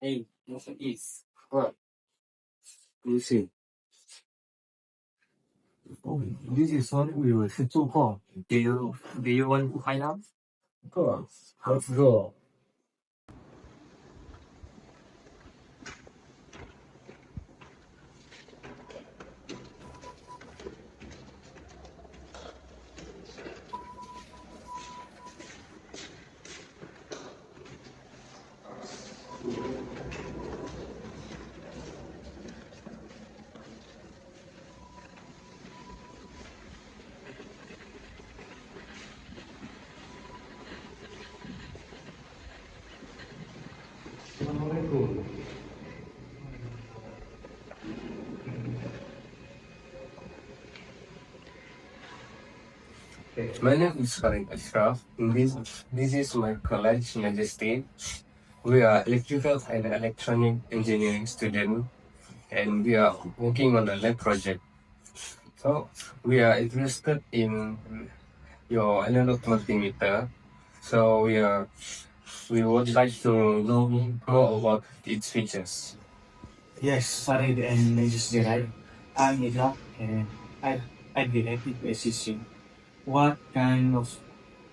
Hey, yes, it is. What? You see. Oh, this is what we will do for. Do you want to find out? Of course. Let's go. My name is Farid Ashraf. This is my college majesty. We are electrical and electronic engineering student, and we are working on a lab project. So we are interested in your analog multimeter. So we would like to know more about its features. Yes, Farid and Mrs. Gerard. I'm Ida, and I'd be happy to assist you. What kind of,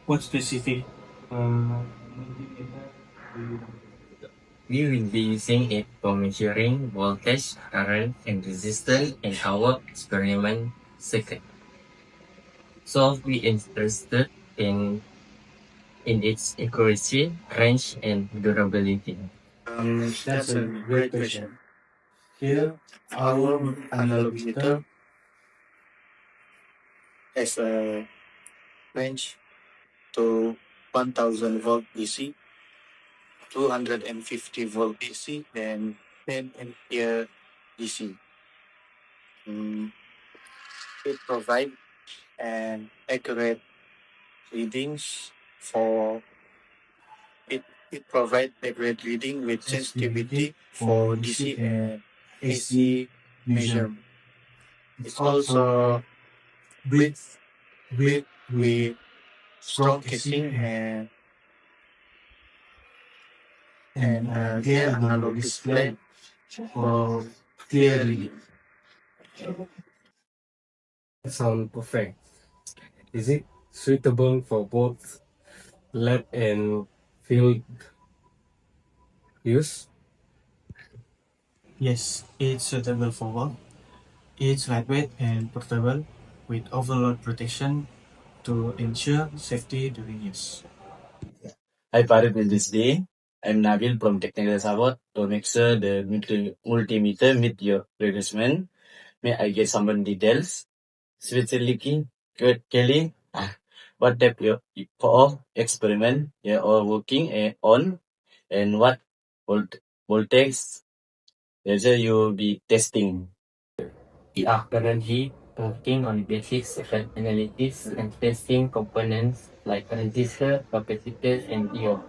what specific multimeter do you want? We will be using it for measuring voltage, current, and resistance in our experiment circuit. So we interested in its accuracy, range, and durability. That's a great question. Here, our analog meter has a range to 1000 volt DC, 250 volt DC, and 10 ampere DC. Mm, it provides an accurate readings for it. It provides accurate reading with sensitivity for DC and AC measurement. It's also built built with strong casing and clear analog display for clear reading. Sound perfect. Is it suitable for both lab and field use? Yes, it's suitable for work. It's lightweight and portable with overload protection to ensure safety during use. Hi, Farid with this day. I'm Nabil from Technical Support to make sure the multimeter meet your requirement. May I get some details? Specifically, Kelly, what type of experiment you are working on and what voltage laser you will be testing? We are currently working on basic circuit analysis and testing components like resistor, capacitors, and diode.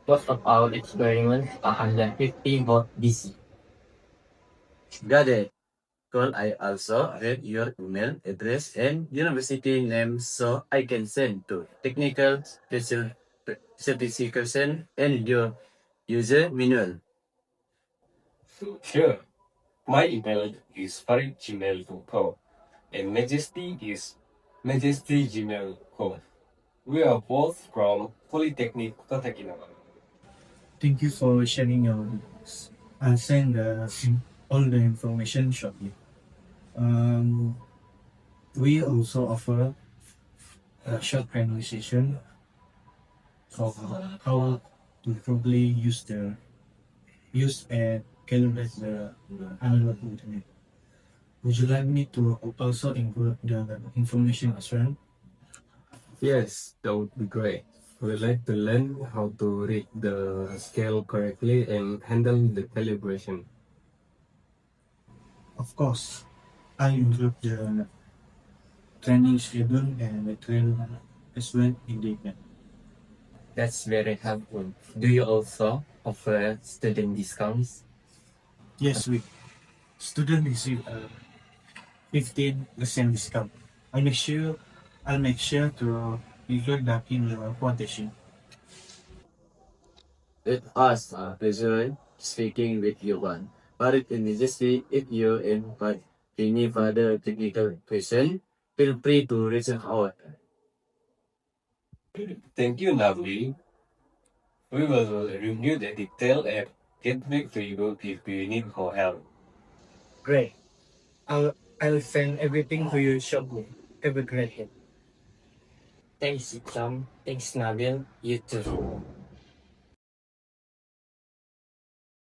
Most of our experiments are under 50 volt DC. Got it. Could I also read your email address and university name so I can send to technical certification and your user manual? Sure. My email is faridgmail.com and Majesty is majestygmail.com. We are both from Polytechnic Kota Kinabalu. Thank you for sharing your details. I'll send all the information shortly. Um, we also offer a short conversation of how to properly use and calibrate the analog multimeter. Would you like me to also include the information as well? Yes, that would be great. We'd like to learn how to read the scale correctly and handle the calibration. Of course, I include the training schedule and material as well in the email. That's very helpful. Do you also offer student discounts? Yes, we student receive a 15% discount. I'll make sure I'll make sure to include that in the quotation. It was a pleasure speaking with you one. But immediately, if you have any further technical question, feel free to reach out. Thank you, Navli. We will review the detail and get back to you if you need more help. Great. I'll send everything to you shortly. Have a great day. Thanks, Tom. Thanks, Nabil. You too.